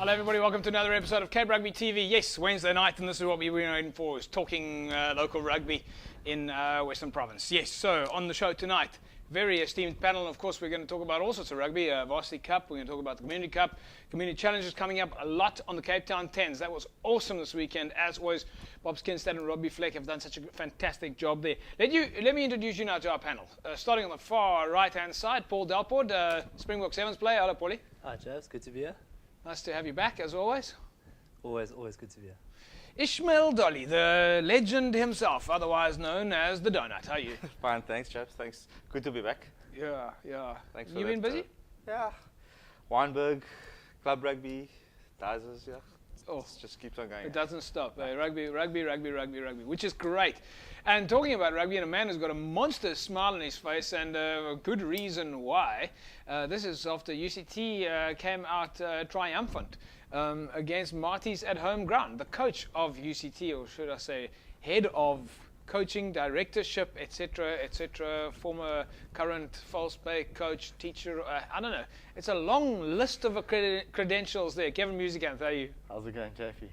Hello everybody, welcome to another episode of Cape Rugby TV. Yes, Wednesday night, and this is what we were in for, is talking local rugby in Western Province. Yes, so on the show tonight, very esteemed panel. Of course, we're going to talk about all sorts of rugby, Varsity Cup, we're going to talk about the Community Cup, Community Challenges coming up, a lot on the Cape Town 10s. That was awesome this weekend, as was Bob Skinstad and Robbie Fleck have done such a fantastic job there. Let me introduce you now to our panel. Starting on the far right-hand side, Paul Delport, Springbok Sevens player. Hello, Paulie. Hi, Jazz. Good to be here. Nice to have you back, as always. Always good to be here. Ishmael Dolly, the legend himself, otherwise known as the Donut. How are you? Fine, thanks, chaps. Thanks. Good to be back. Yeah. Thanks for You that, been busy? Yeah. Weinberg, club rugby, Dizers, yeah. Oh, It just keeps on going. it doesn't stop. Rugby, which is great. And talking about rugby, and a man who's got a monster smile on his face, and a good reason why. This is after UCT came out triumphant against Marty's at home ground. The coach of UCT, or should I say, head of coaching, directorship, etc., former, current, false play coach, teacher, I don't know. It's a long list of credentials there. Kevin Musikanth, how are you? How's it going, Jeffy?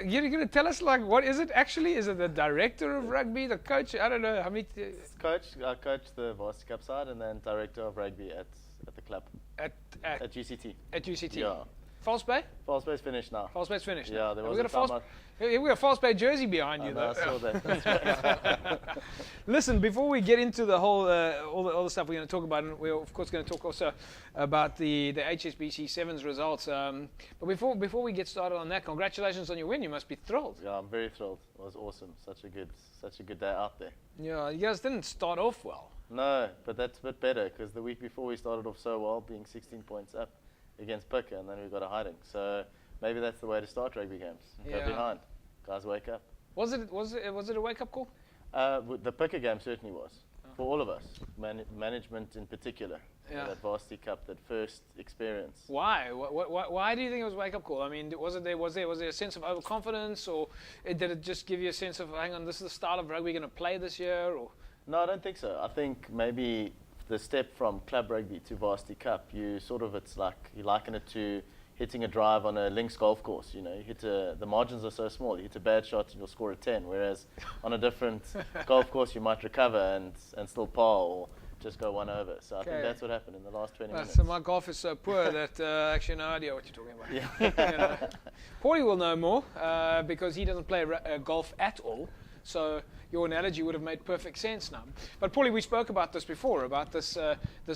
You're going to tell us, like, what is it actually? Is it the director of rugby, the coach? I don't know. How many? I coach the Varsity Cup side and then director of rugby at the club. At UCT. At UCT. Yeah. False Bay? False Bay's finished now. False Bay's finished. Yeah, now. there we was got a a false. time We got a False Bay jersey behind you, though. I saw that. Listen, before we get into the whole all the stuff we're going to talk about, and we're of course going to talk also about the HSBC Sevens results. But before we get started on that, congratulations on your win. You must be thrilled. Yeah, I'm very thrilled. It was awesome. Such a good day out there. Yeah, you guys didn't start off well. No, but that's a bit better because the week before we started off so well, being 16 points up against Picker, and then we got a hiding. So maybe that's the way to start rugby games. Yeah. Go behind, guys, wake up. Was it a wake up call? The Picker game certainly was for all of us, management in particular. Yeah. That Varsity Cup, that first experience. Why? Why do you think it was a wake up call? I mean, was there a sense of overconfidence, or did it just give you a sense of, hang on, this is the style of rugby we're going to play this year, or? No, I don't think so. I think maybe the step from club rugby to Varsity Cup, you liken it to hitting a drive on a links golf course. You know, you hit the margins are so small. You hit a bad shot and you'll score a 10. Whereas on a different golf course, you might recover and still par or just go one over. So I think that's what happened in the last 20 minutes. So my golf is so poor that actually no idea what you're talking about. Yeah. You know. Paulie will know more because he doesn't play golf at all. So your analogy would have made perfect sense now. But Paulie, we spoke about this before, about this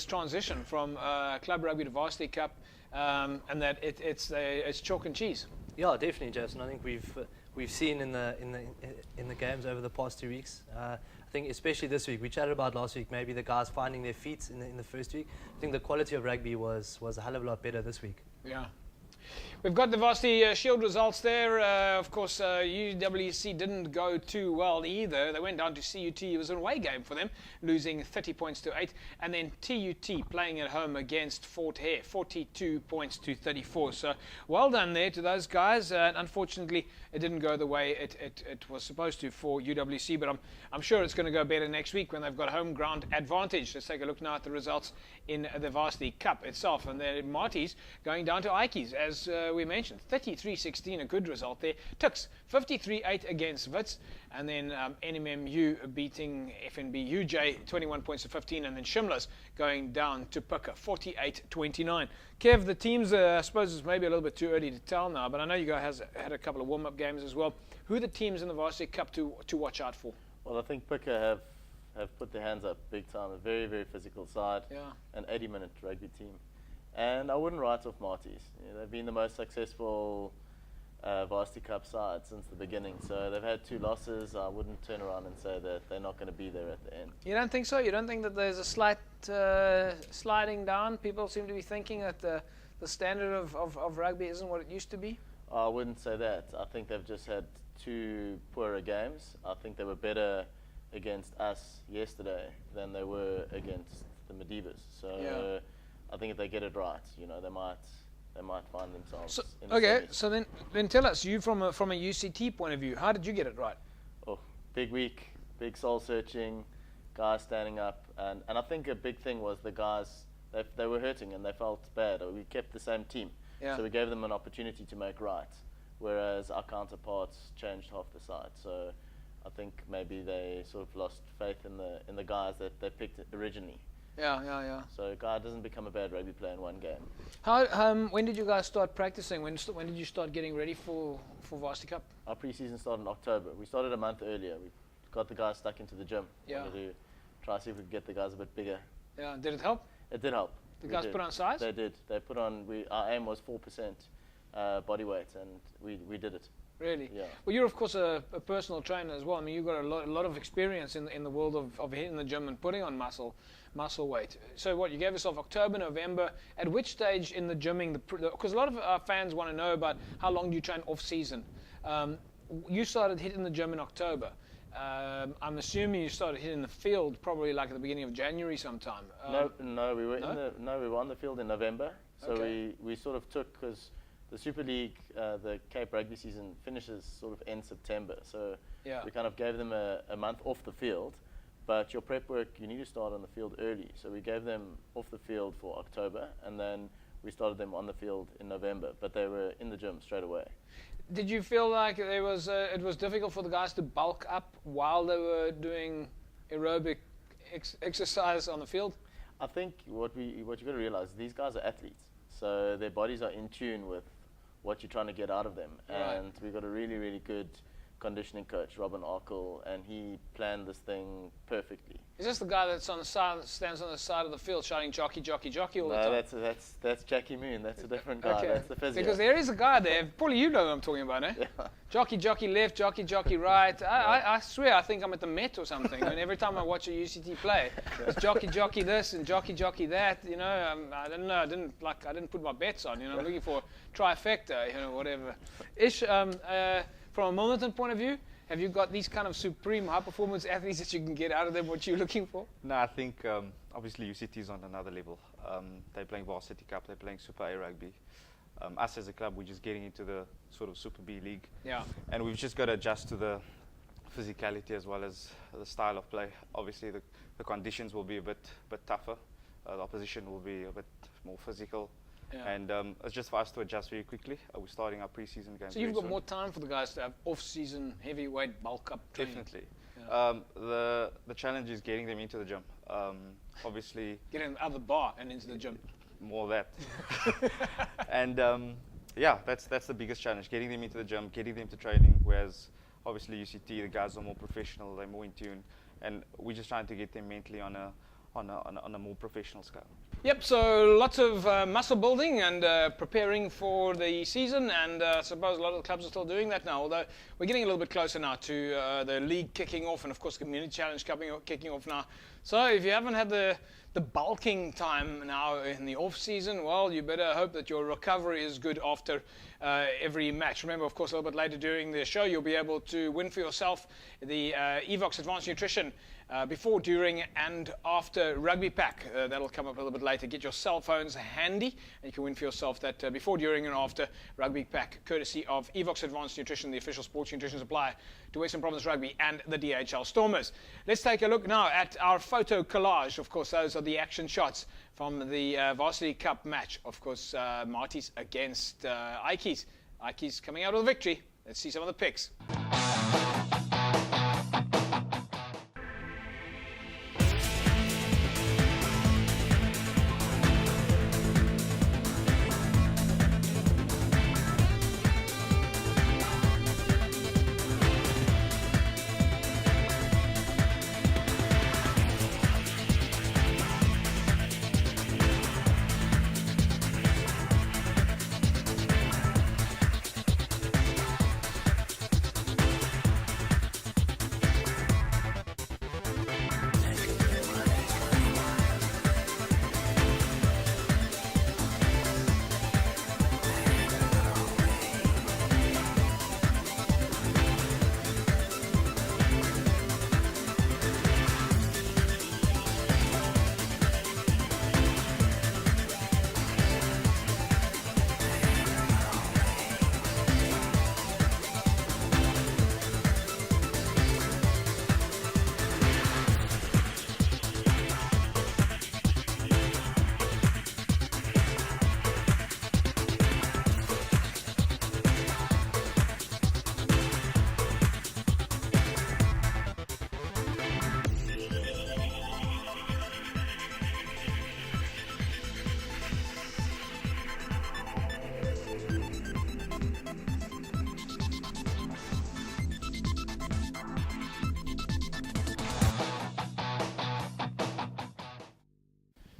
transition from club rugby to Varsity Cup, and that it's chalk and cheese. Yeah, definitely, Jason. I think we've seen in the games over the past 2 weeks. I think especially this week, we chatted about last week, maybe the guys finding their feet in the first week. I think the quality of rugby was a hell of a lot better this week. Yeah. We've got the Varsity Shield results there. Of course, UWC didn't go too well either. They went down to CUT. It was an away game for them, losing 30 points to 8. And then TUT playing at home against Fort Hare, 42 points to 34. So well done there to those guys. Unfortunately, it didn't go the way it was supposed to for UWC, but I'm sure it's going to go better next week when they've got home ground advantage. Let's take a look now at the results in the Varsity Cup itself. And then Marty's going down to Ike's, as we mentioned, 33-16, a good result there. Tuks 53-8 against Wits, and then NMMU beating FNB UJ 21 points to 15, and then Shimla's going down to Picker 48-29. Kev, the teams, I suppose it's maybe a little bit too early to tell now, but I know you guys had a couple of warm-up games as well. Who are the teams in the Varsity Cup to watch out for? Well, I think Picker have put their hands up big time. A very, very physical side. Yeah. An 80-minute rugby team. And I wouldn't write off Marty's. You know, they've been the most successful Varsity Cup side since the beginning. So they've had 2 losses. I wouldn't turn around and say that they're not going to be there at the end. You don't think so? You don't think that there's a slight sliding down? People seem to be thinking that the standard of rugby isn't what it used to be? I wouldn't say that. I think they've just had 2 poorer games. I think they were better against us yesterday than they were against the Medivas. So yeah. I think if they get it right, you know, they might find themselves. So, in the okay, semis. so then tell us, you from a UCT point of view, how did you get it right? Oh, big week, big soul searching, guys standing up, and I think a big thing was the guys they were hurting and they felt bad. We kept the same team. Yeah. So we gave them an opportunity to make right, whereas our counterparts changed half the side. So I think maybe they sort of lost faith in the guys that they picked originally. Yeah. So a guy doesn't become a bad rugby player in one game. When did you guys start practicing? When did you start getting ready for Varsity Cup? Our pre-season started in October. We started a month earlier. We got the guys stuck into the gym. Yeah. Wanted to try to see if we could get the guys a bit bigger. Yeah. Did it help? It did help. The We guys did. put on size? They did. They put on. Our aim was 4% body weight, and we did it. Really? Yeah. Well, you're of course a personal trainer as well. I mean, you've got a lot of experience in the world of hitting the gym and putting on muscle weight. So what, you gave yourself October, November. At which stage in the gymming, because a lot of our fans want to know about how long do you train off season. You started hitting the gym in October. I'm assuming you started hitting the field probably like at the beginning of January sometime. No, we were no? we were on the field in November. So Okay. we sort of took, because the Super League, the Cape Rugby season finishes sort of end September. So Yeah. we kind of gave them a month off the field. But your prep work, you need to start on the field early. So we gave them off the field for October, and then we started them on the field in November. But they were in the gym straight away. Did you feel like it was difficult for the guys to bulk up while they were doing aerobic exercise on the field? I think what you got to realize, these guys are athletes, so their bodies are in tune with what you're trying to get out of them. Right. And we got a really, really good conditioning coach, Robin Arkle, and he planned this thing perfectly. Is this the guy that's on the side, stands on the side of the field shouting jockey, jockey, jockey all the time? No, that's Jackie Moon. That's a different guy. Okay. That's the physio. Because there is a guy there. Probably you know who I'm talking about, eh? Yeah. Jockey, jockey left, jockey, jockey right. I swear, I think I'm at the Met or something. I mean, every time I watch a UCT play, it's jockey, jockey this and jockey, jockey that. You know, I don't know. I didn't put my bets on. You know, I'm looking for trifecta. You know, whatever. Ish, from a Milnerton point of view, have you got these kind of supreme high-performance athletes that you can get out of them what you're looking for? No, I think obviously UCT is on another level. They're playing Varsity Cup, they're playing Super A Rugby. Us as a club, we're just getting into the sort of Super B League. Yeah. And we've just got to adjust to the physicality as well as the style of play. Obviously, the conditions will be a bit tougher. The opposition will be a bit more physical. Yeah. And it's just for us to adjust very quickly. We're starting our pre-season games. So you've very got soon. more time for the guys to have off-season heavyweight bulk up training. Definitely. Yeah. The challenge is getting them into the gym. Obviously, Get in out of the bar and into the gym. more that. And yeah, that's the biggest challenge, getting them into the gym, getting them to training, whereas obviously UCT, the guys are more professional, they're more in tune, and we're just trying to get them mentally on a more professional scale. Yep, so lots of muscle building and preparing for the season, and I suppose a lot of the clubs are still doing that now, although we're getting a little bit closer now to the league kicking off, and of course the Community Challenge kicking off now. So if you haven't had the bulking time now in the off-season, well, you better hope that your recovery is good after every match. Remember, of course, a little bit later during the show, you'll be able to win for yourself the Evox Advanced Nutrition before, during, and after Rugby Pack. That'll come up a little bit later. Get your cell phones handy, and you can win for yourself that before, during, and after Rugby Pack, courtesy of Evox Advanced Nutrition, the official sports nutrition supplier to Western Province Rugby and the DHL Stormers. Let's take a look now at our photo collage. Of course, those are the action shots from the Varsity Cup match. Of course, Marty's against Ikeys. Ikeys coming out with a victory. Let's see some of the pics.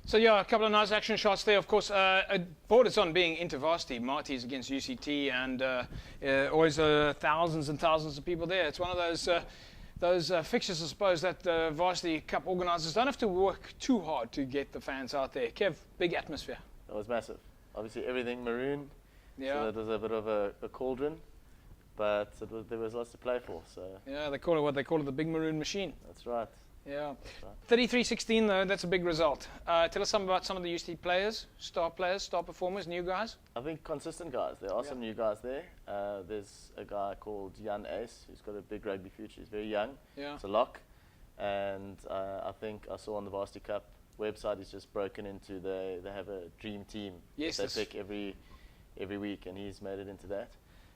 So yeah, a couple of nice action shots there. Of course, it borders on being intervarsity. Marty's against UCT, and always thousands and thousands of people there. It's one of those fixtures, I suppose, that the Varsity Cup organisers don't have to work too hard to get the fans out there. Kev, big atmosphere. It was massive. Obviously, everything maroon. Yeah. So it was a bit of a cauldron, but there was lots to play for. So Yeah, they call it the big maroon machine. that's right. Yeah. Right. 33-16 though, that's a big result. Tell us something about some of the UCT players, star performers, new guys. I think consistent guys. There are some new guys there. There's a guy called Jan Ace who's got a big rugby future. He's very young. Yeah. It's a lock. And I think I saw on the Varsity Cup website he's just broken into they have a dream team. Yes, that they pick every week, and he's made it into that.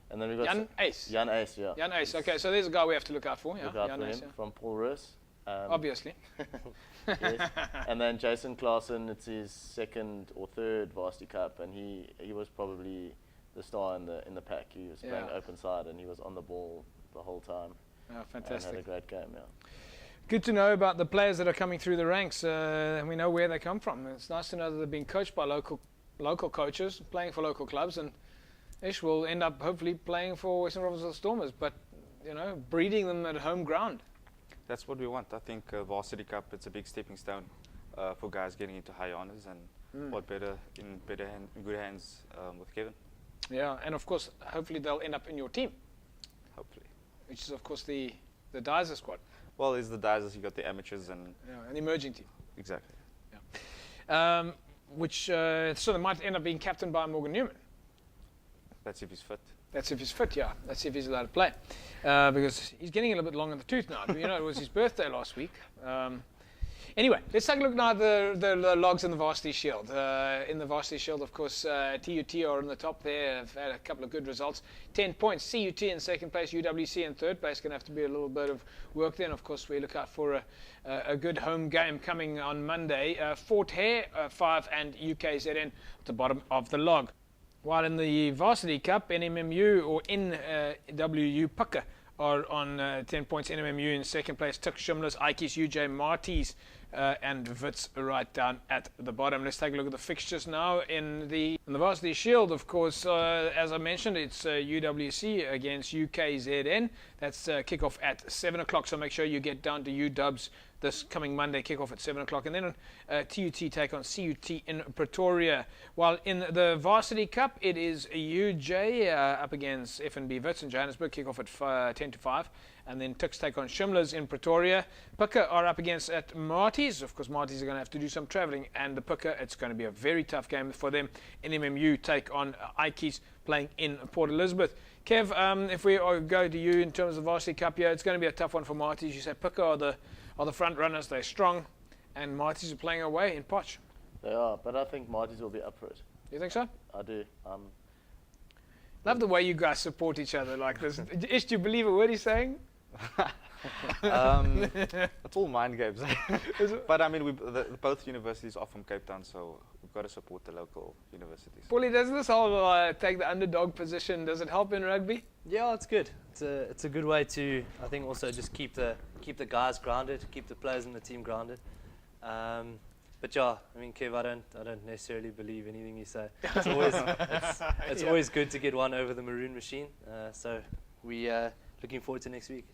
And then we've got Jan Ace. Jan Ace, yeah. Jan Ace. Okay, so there's a guy we have to look out for. Yeah. Look out Jan for Ace, him yeah. from Paul Roos. Obviously. Yes. And then Jason Klaassen, it's his second or third Varsity Cup, and he was probably the star in the pack. He was playing open side, and he was on the ball the whole time. Oh, And fantastic. had a great game, yeah. Good to know about the players that are coming through the ranks, and we know where they come from. It's nice to know that they're being coached by local coaches, playing for local clubs, and Ish will end up hopefully playing for Western Province Stormers, but breeding them at home ground. That's what we want. I think Varsity Cup, it's a big stepping stone for guys getting into high honours, and what better in good hands with Kevin. Yeah, and of course, hopefully they'll end up in your team, Hopefully. which is of course the Dizer squad, Well, there's the Dizers, you got the amateurs, and an emerging team. exactly. Which so they might end up being captained by Morgan Newman. That's if he's fit. That's if he's fit, yeah. That's if he's allowed to play. Because he's getting a little bit long in the tooth now. It was his birthday last week. Anyway, let's take a look now at the logs in the Varsity Shield. In the Varsity Shield, of course, TUT are on the top there. Have had a couple of good results. 10 points. CUT in second place. UWC in third place. Going to have to be a little bit of work then. Of course, we look out for a good home game coming on Monday. Fort Hare, 5, and UKZN at the bottom of the log. While in the Varsity Cup, NMMU or NWU Pucker are on 10 points. NMMU in second place. Tuck Shimlers, Ikes, UJ Marties, and Wits right down at the bottom. Let's take a look at the fixtures now in the Varsity Shield. Of course, as I mentioned, it's UWC against UKZN. That's kickoff at 7 o'clock. So make sure you get down to UW's this coming Monday, kickoff at 7 o'clock. And then TUT take on CUT in Pretoria. While in the Varsity Cup, it is UJ up against FNB Wits in Johannesburg, kickoff at 10 to 5. And then Tuks take on Shimlers in Pretoria. Pucker are up against at Marties. Of course, Marties are going to have to do some travelling. And the Pucker, it's going to be a very tough game for them. NMMU take on Ikes playing in Port Elizabeth. Kev, if we go to you in terms of Varsity Cup here, it's going to be a tough one for Marties. You say Pucker are the front runners. They're strong. And Marties are playing away in Potch. They are, but I think Marties will be up for it. You think so? I do. Love the way you guys support each other like this. Ish, do you believe a word he's saying? It's all mind games. But I mean, both universities are from Cape Town, so we've got to support the local universities. Paulie, does this whole take the underdog position, does it help in rugby? Yeah, it's good. It's a good way to, I think, also just keep the guys grounded, keep the players in the team grounded. But yeah, I mean, Kev, I don't necessarily believe anything you say. It's always it's always good to get one over the maroon machine. So we looking forward to next week.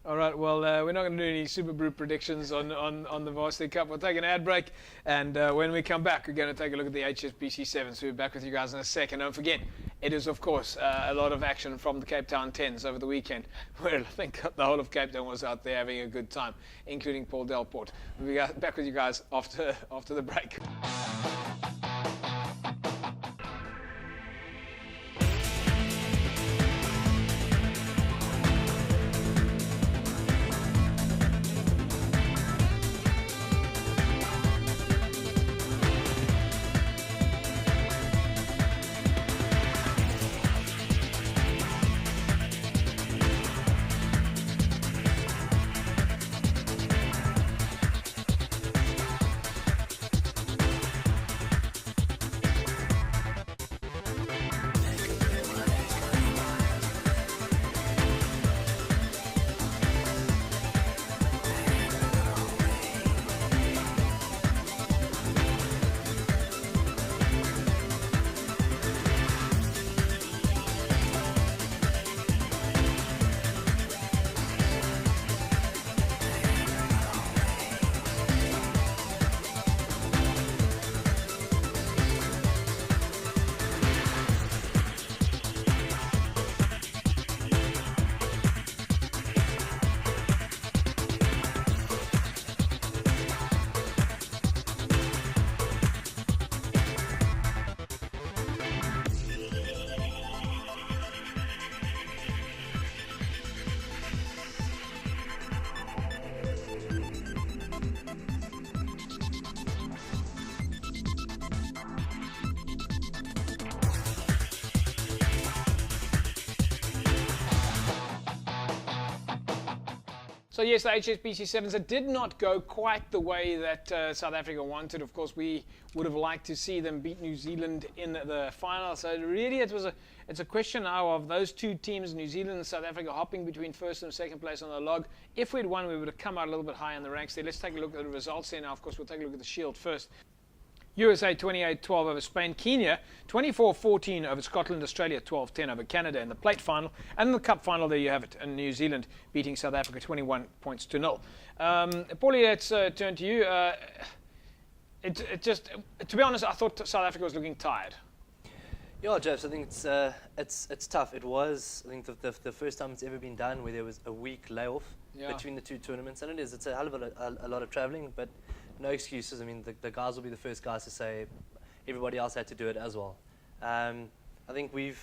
All right, well, we're not going to do any Super Brew predictions on the Varsity Cup. We'll take an ad break, and when we come back, we're going to take a look at the HSBC 7. So we'll be back with you guys in a second. Don't forget, it is, of course, a lot of action from the Cape Town 10s over the weekend, where I think the whole of Cape Town was out there having a good time, including Paul Delport. We'll be back with you guys after the break. So yes, the HSBC Sevens, it did not go quite the way that South Africa wanted. Of course, we would have liked to see them beat New Zealand in the final. So really, it's a question now of those two teams, New Zealand and South Africa, hopping between first and second place on the log. If we'd won, we would have come out a little bit higher in the ranks there. Let's take a look at the results there now. Of course, we'll take a look at the Shield first. USA 28-12 over Spain. Kenya 24-14 over Scotland. Australia 12-10 over Canada in the plate final. And in the cup final, there you have it. And New Zealand beating South Africa 21-0. Paulie, let's turn to you. To be honest, I thought South Africa was looking tired. Yeah, Jeff, I think it's tough. It was, I think, the first time it's ever been done where there was a week layoff between the two tournaments. And it's a hell of a lot of travelling, but no excuses. I mean, the guys will be the first guys to say everybody else had to do it as well. I think we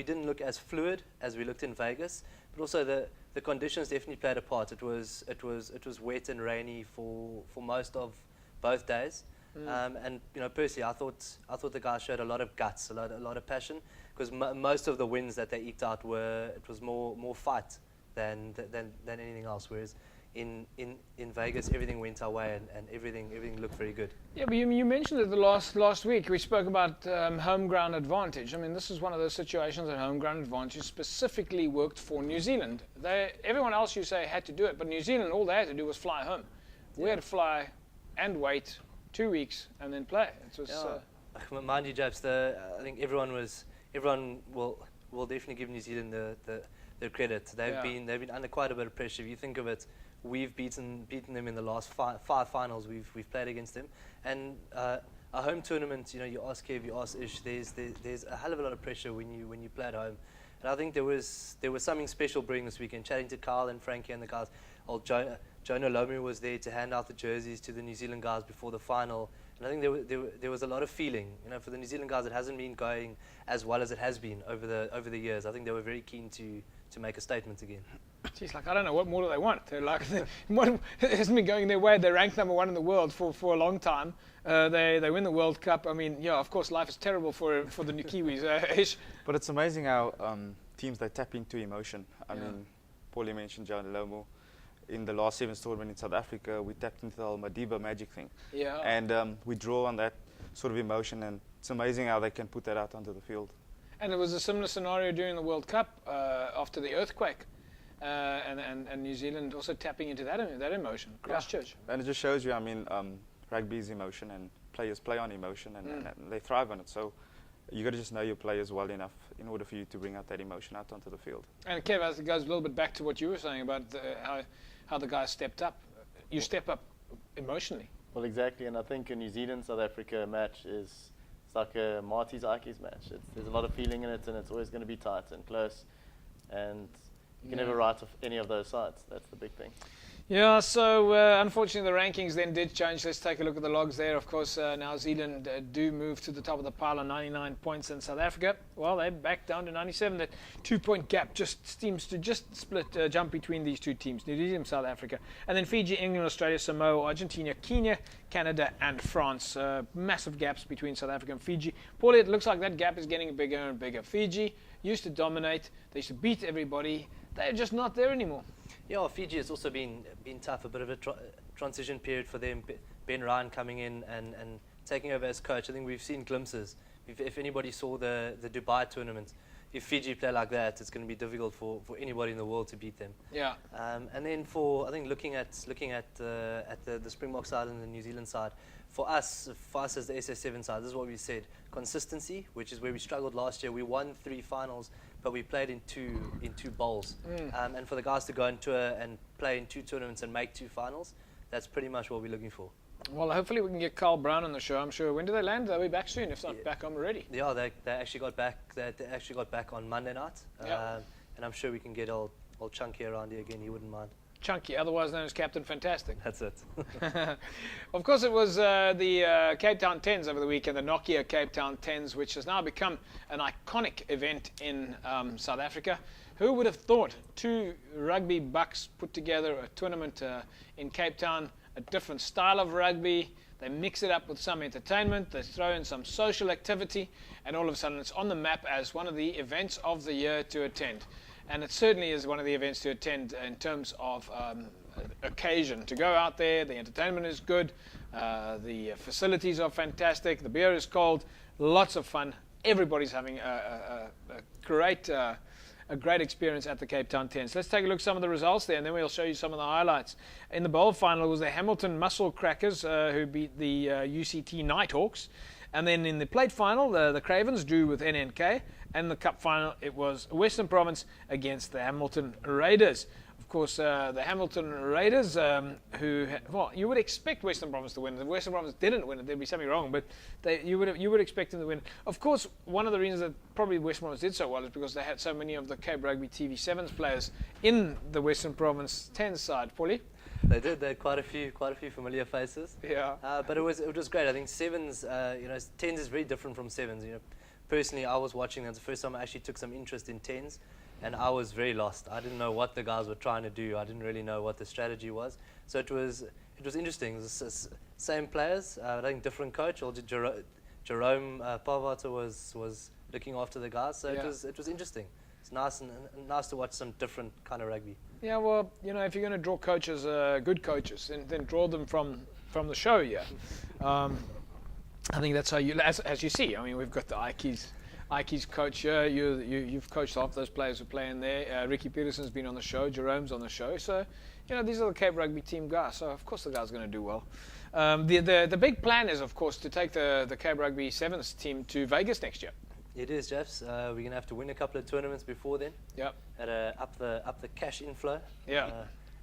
didn't look as fluid as we looked in Vegas, but also the conditions definitely played a part. It was wet and rainy for most of both days. And personally, I thought the guys showed a lot of guts, a lot of passion, because most of the wins that they eked out was more fight than anything else. Whereas in Vegas, everything went our way and everything looked very good. Yeah, but you mentioned it the last week. We spoke about home ground advantage. I mean, this is one of those situations that home ground advantage specifically worked for New Zealand. Everyone else, you say, had to do it, but New Zealand, all they had to do was fly home. We had to fly and wait 2 weeks and then play. It was, mind you, Japs, I think everyone will definitely give New Zealand the credit. They've been under quite a bit of pressure. If you think of it, we've beaten them in the last five finals we've played against them, and a home tournament. You ask Kev, you ask Ish. There's a hell of a lot of pressure when you play at home, and I think there was something special brewing this weekend. Chatting to Carl and Frankie and the guys, Jonah Lomu was there to hand out the jerseys to the New Zealand guys before the final, and I think there was a lot of feeling. For the New Zealand guys, it hasn't been going as well as it has been over the years. I think they were very keen to make a statement again. Geez, I don't know, what more do they want? They're like, it hasn't been going their way. They're ranked number one in the world for a long time. They win the World Cup. I mean, of course, life is terrible for the new Kiwis. Ish. But it's amazing how teams, they tap into emotion. I mean, Paulie mentioned Jonah Lomu. In the last Sevens tournament in South Africa, we tapped into the whole Madiba magic thing. Yeah. And we draw on that sort of emotion, and it's amazing how they can put that out onto the field. And it was a similar scenario during the World Cup after the earthquake, and New Zealand also tapping into that emotion. Christchurch. And it just shows you, I mean, rugby is emotion, and players play on emotion, and they thrive on it. So you got to just know your players well enough in order for you to bring out that emotion out onto the field. And Kev, as it goes a little bit back to what you were saying about how the guys stepped up. You step up emotionally. Well, exactly, and I think a New Zealand-South Africa match it's like a Marty's Ikes match. There's a lot of feeling in it, and it's always going to be tight and close, and you can never write off any of those sides. That's the big thing. Yeah, so unfortunately the rankings then did change. Let's take a look at the logs there. Of course, New Zealand do move to the top of the pile on 99 points, and South Africa, well, they're back down to 97. That 2-point gap just seems to just jump between these two teams, New Zealand, South Africa. And then Fiji, England, Australia, Samoa, Argentina, Kenya, Canada, and France. Massive gaps between South Africa and Fiji. Paulie, it looks like that gap is getting bigger and bigger. Fiji used to dominate. They used to beat everybody. They're just not there anymore. Yeah, Fiji has also been tough, a bit of a transition period for them. Ben Ryan coming in and taking over as coach. I think we've seen glimpses. If anybody saw the Dubai tournament, if Fiji play like that, it's going to be difficult for anybody in the world to beat them. Yeah. And then looking at the Springbok side and the New Zealand side, for us as the SS7 side, this is what we said: consistency, which is where we struggled last year. We won 3 finals, but we played in two bowls. And for the guys to go into and play in 2 tournaments and make 2 finals, that's pretty much what we're looking for. Well, hopefully we can get Carl Brown on the show. I'm sure. When do they land? They'll be back soon, if not back home already. Yeah, they actually got back. They actually got back on Monday night. And I'm sure we can get old Chunky around here again. He wouldn't mind. Chunky, otherwise known as Captain Fantastic. That's it. Of course, it was the Cape Town 10s over the weekend, the Nokia Cape Town 10s, which has now become an iconic event in South Africa. Who would have thought 2 rugby bucks put together a tournament in Cape Town, a different style of rugby. They mix it up with some entertainment, they throw in some social activity, and all of a sudden it's on the map as one of the events of the year to attend. and it certainly is one of the events to attend in terms of occasion. To go out there, the entertainment is good, the facilities are fantastic, the beer is cold, lots of fun. Everybody's having a great experience at the Cape Town 10s. Let's take a look at some of the results there, and then we'll show you some of the highlights. In the bowl final, it was the Hamilton Muscle Crackers who beat the UCT Nighthawks. And then in the plate final, the Cravens drew with NNK. And in the cup final, it was Western Province against the Hamilton Raiders. Of course, the Hamilton Raiders, well, you would expect Western Province to win. If Western Province didn't win it, there'd be something wrong. But you would expect them to win. Of course, one of the reasons that probably Western Province did so well is because they had so many of the Cape Rugby TV7s players in the Western Province 10 side. Paulie? They did. They had quite a few familiar faces. Yeah. But it was great. I think sevens, 10s is very different from sevens. Personally, I was watching. That's the first time I actually took some interest in 10s. And I was very lost. I didn't know what the guys were trying to do. I didn't really know what the strategy was. So it was interesting. It was same players, I think different coach. Jerome Pavata was looking after the guys. So it was interesting. It's nice and nice to watch some different kind of rugby. Yeah, well, if you're going to draw coaches, good coaches, then draw them from the show. Yeah, I think that's how as you see. I mean, we've got the Ike's coach here. You've coached half those players who play in there. Ricky Peterson's been on the show. Jerome's on the show. So, these are the Cape Rugby team guys. So, of course, the guy's going to do well. The big plan is, of course, to take the Cape Rugby Sevens team to Vegas next year. It is, Jeffs. We're going to have to win a couple of tournaments before then. Yep. Up the cash inflow. Yeah.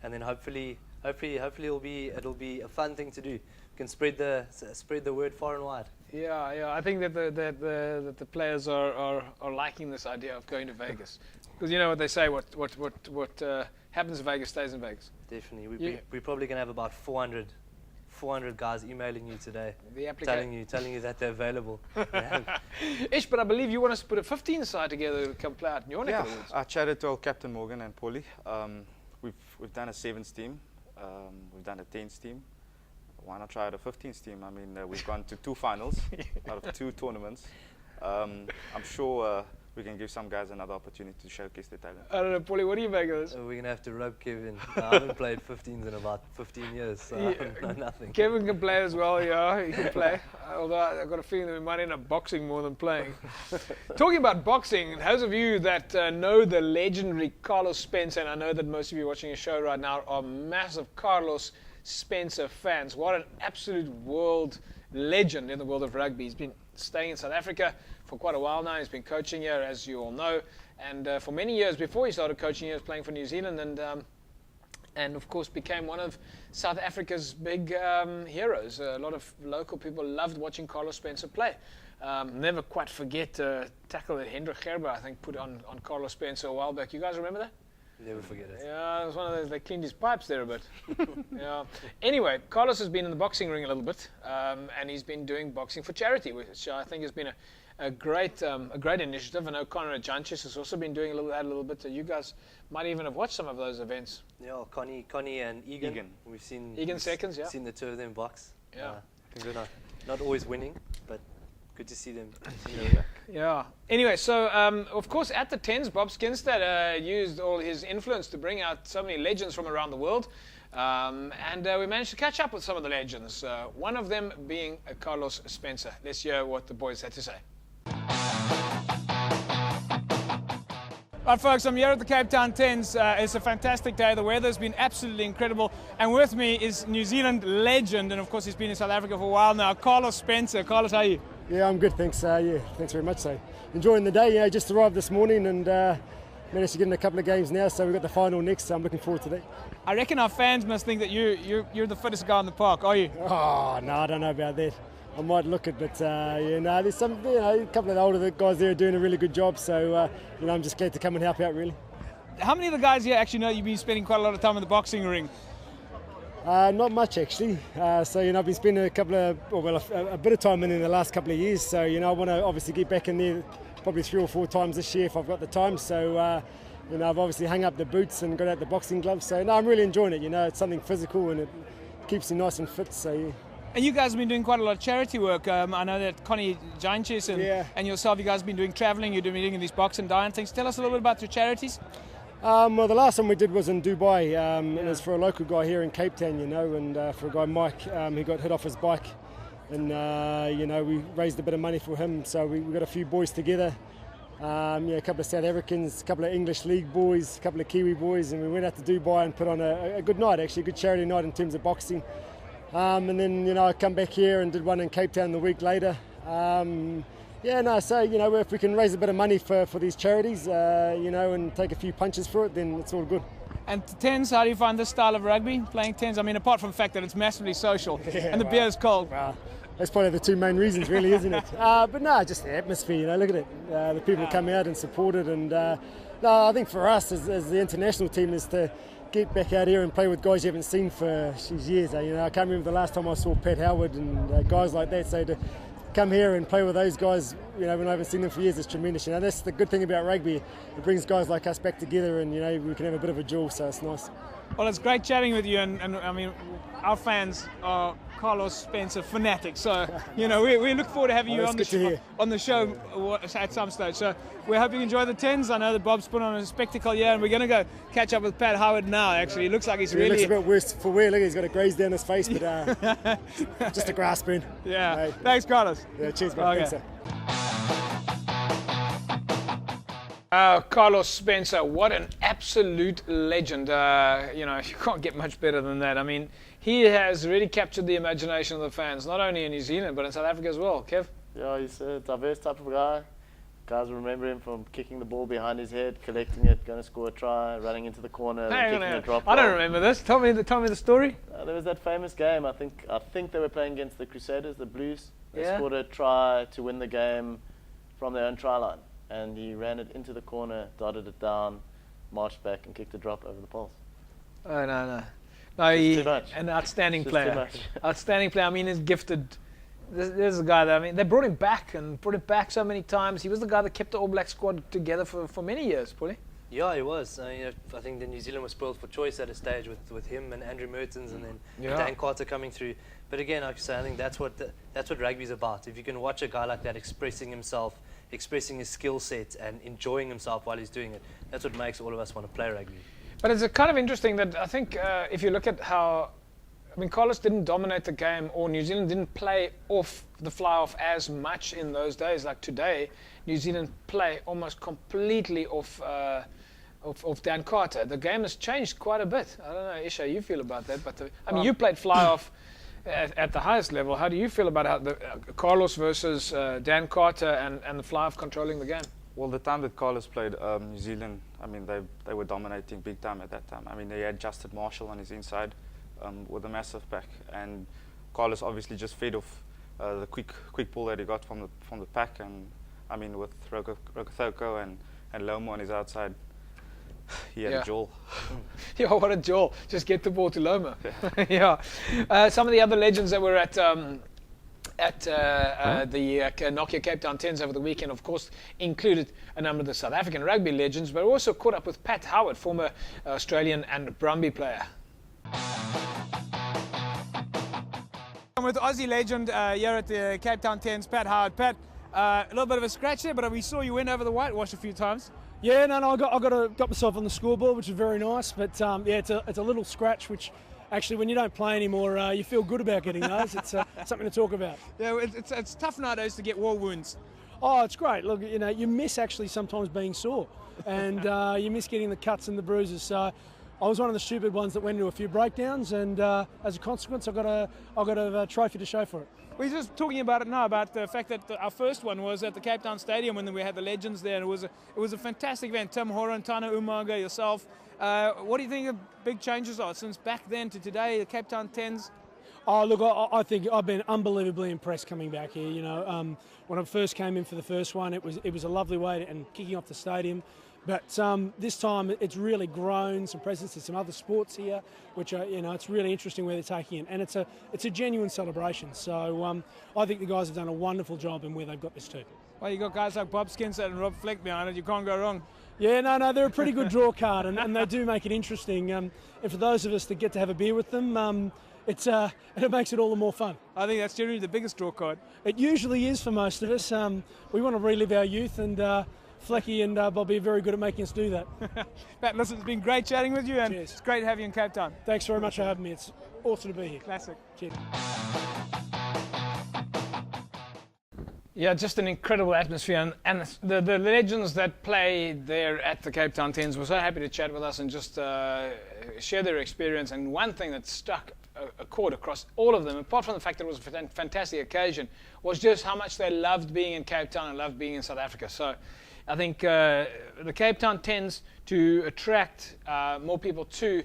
And then hopefully it'll be a fun thing to do. We can spread the word far and wide. Yeah. I think that the players are liking this idea of going to Vegas, because you know what they say. What happens in Vegas stays in Vegas. Definitely. We're probably going to have about 400 guys emailing you today, telling you that they're available. Ish, but I believe you want us to put a 15 side together to come play out in your neck of the woods. I chatted to old Captain Morgan and Paulie. We've done a 7s team. We've done a 10s team. Why not try out a 15s team? I mean, we've gone to 2 finals out of 2 tournaments. I'm sure we can give some guys another opportunity to showcase their talent. I don't know, Paulie, what do you make of this? We're going to have to rub Kevin. I haven't played 15s in about 15 years, so I don't know nothing. Kevin can play as well, yeah, he can play. Although I've got a feeling that we might end up boxing more than playing. Talking about boxing, those of you that know the legendary Carlos Spencer, and I know that most of you watching a show right now are massive Carlos Spencer fans. What an absolute world legend in the world of rugby. He's been staying in South Africa for quite a while now. He's been coaching here, as you all know, and for many years before he started coaching, he was playing for New Zealand, and of course became one of South Africa's big heroes. A lot of local people loved watching Carlos Spencer play. Never quite forget a tackle that Hendrik Gerber, I think, put on Carlos Spencer a while back. You guys remember that? Never forget it. Yeah, it was one of those, they cleaned his pipes there a bit. Yeah. Anyway, Carlos has been in the boxing ring a little bit, and he's been doing boxing for charity, which I think has been a great initiative. I know Conrad Janchis has also been doing that a little bit. So you guys might even have watched some of those events. Yeah, Connie and Egan. We've seen Egan seconds, yeah. Seen the two of them box. Yeah. Not always winning, but good to see them. Yeah. Anyway, so of course at the 10s, Bob Skinstad used all his influence to bring out so many legends from around the world. And we managed to catch up with some of the legends, one of them being Carlos Spencer. Let's hear what the boys had to say. Right, folks, I'm here at the Cape Town 10s. It's a fantastic day. The weather's been absolutely incredible. And with me is New Zealand legend, and of course he's been in South Africa for a while now, Carlos Spencer. Carlos, how are you? Yeah, I'm good, thanks. Thanks very much. So, enjoying the day. Just arrived this morning and managed to get in a couple of games now. So we've got the final next. So I'm looking forward to that. I reckon our fans must think that you're the fittest guy in the park. Are you? Oh no, I don't know about that. I might look it, but there's some, a couple of the older guys there are doing a really good job. So I'm just glad to come and help out, really. How many of the guys here actually know you've been spending quite a lot of time in the boxing ring? Not much actually. I've been spending a bit of time in the last couple of years. So I want to obviously get back in there probably 3 or 4 times this year if I've got the time. So I've obviously hung up the boots and got out the boxing gloves. So I'm really enjoying it. It's something physical and it keeps you nice and fit. So And you guys have been doing quite a lot of charity work. I know that Connie Giantjes and yourself, you guys have been doing travelling, you're doing these box and dine things. Tell us a little bit about your charities. Well, the last one we did was in Dubai. It was for a local guy here in Cape Town, and for a guy, Mike, he got hit off his bike. And, we raised a bit of money for him. So we got a few boys together. A couple of South Africans, a couple of English League boys, a couple of Kiwi boys, and we went out to Dubai and put on a good night, actually, a good charity night in terms of boxing. And then, I come back here and did one in Cape Town the week later. So, if we can raise a bit of money for these charities, and take a few punches for it, then it's all good. And tens, how do you find this style of rugby, playing tens? I mean, apart from the fact that it's massively social and the beer is cold. Well, that's probably the two main reasons, really, isn't it? But no, just the atmosphere, look at it. The people come out and support it. And I think for us as the international team is to get back out here and play with guys you haven't seen for years. I can't remember the last time I saw Pat Howard and guys like that. So to come here and play with those guys, when I haven't seen them for years, is tremendous. That's the good thing about rugby. It brings guys like us back together, and we can have a bit of a duel. So it's nice. Well, it's great chatting with you, and I mean, our fans are Carlos Spencer fanatics. So we look forward to having you on the show at some stage. So we hope you enjoy the tens. I know that Bob's put on a spectacle here, and we're going to go catch up with Pat Howard now. Actually, it looks like he looks a bit worse for wear. Look, he's got a graze down his face, but just a grass spoon. Yeah. Right. Thanks, Carlos. Yeah. Cheers, man. Okay. Thanks, Carlos Spencer, what an absolute legend. You can't get much better than that. I mean, he has really captured the imagination of the fans, not only in New Zealand, but in South Africa as well. Kev? Yeah, he's a diverse type of guy. Guys remember him from kicking the ball behind his head, collecting it, going to score a try, running into the corner, kicking a drop. I don't remember this. Tell me the story. There was that famous game. I think they were playing against the Crusaders, the Blues. They scored a try to win the game from their own try line. And he ran it into the corner, dotted it down, marched back and kicked a drop over the poles. Oh, no. Too much. An outstanding player. Too much. Outstanding player. I mean, he's gifted. There's a guy that, they brought him back so many times. He was the guy that kept the All Black squad together for many years, Paulie. Yeah, he was. I think the New Zealand was spoiled for choice at a stage with him and Andrew Mertens and then Dan Carter coming through. But again, like I say, I think that's what rugby's about. If you can watch a guy like that expressing himself, expressing his skill set and enjoying himself while he's doing it, that's what makes all of us want to play rugby. But it's kind of interesting that I think if you look at how, Carlos didn't dominate the game, or New Zealand didn't play off the fly-off as much in those days. Like today, New Zealand play almost completely off Dan Carter. The game has changed quite a bit. I don't know, Isha, how you feel about that, but you played fly-off at the highest level. How do you feel about how Carlos versus Dan Carter and the fly-off controlling the game? Well, the time that Carlos played New Zealand, they were dominating big time at that time. They had Justin Marshall on his inside with a massive pack, and Carlos obviously just fed off the quick ball that he got from the pack, and with Rokothoko and Lomo on his outside, he had a jaw. Yeah, what a jaw. Just get the ball to Loma. Yeah. Some of the other legends that were at the Nokia Cape Town Tens over the weekend, of course, included a number of the South African rugby legends, but also caught up with Pat Howard, former Australian and Brumby player. I'm with Aussie legend here at the Cape Town Tens, Pat Howard. Pat, a little bit of a scratch there, but we saw you win over the whitewash a few times. Yeah, no, I got myself on the scoreboard, which is very nice. But it's a little scratch, which actually, when you don't play anymore, you feel good about getting those. It's something to talk about. Yeah, it's tough nowadays to get war wounds. Oh, it's great. Look, you miss actually sometimes being sore, and you miss getting the cuts and the bruises. So I was one of the stupid ones that went into a few breakdowns, and as a consequence, I got a trophy to show for it. We're just talking about it now, about the fact that our first one was at the Cape Town Stadium when we had the legends there, and it was a fantastic event. Tim Horan, Tana Umaga, yourself. What do you think the big changes are since back then to today, the Cape Town Tens? Oh, look, I think I've been unbelievably impressed coming back here. When I first came in for the first one, it was a lovely way and kicking off the stadium. But this time it's really grown some presence. There's some other sports here, which are, it's really interesting where they're taking it, and it's a genuine celebration. So I think the guys have done a wonderful job in where they've got this to. Well, you got guys like Bob Skinset and Rob Fleck behind it. You can't go wrong. Yeah, no, they're a pretty good draw card, and they do make it interesting. And for those of us that get to have a beer with them, it makes it all the more fun. I think that's generally the biggest draw card. It usually is for most of us. We want to relive our youth, and Flecky and Bobby are very good at making us do that. Pat, listen, it's been great chatting with you, and Cheers. it's great to have you in Cape Town. Thanks very much for having me. It's awesome to be here. Classic. Cheers. Yeah, just an incredible atmosphere, and the legends that play there at the Cape Town Tens were so happy to chat with us and just share their experience. And one thing that stuck a chord across all of them, apart from the fact that it was a fantastic occasion, was just how much they loved being in Cape Town and loved being in South Africa. So I think the Cape Town Tens, to attract more people to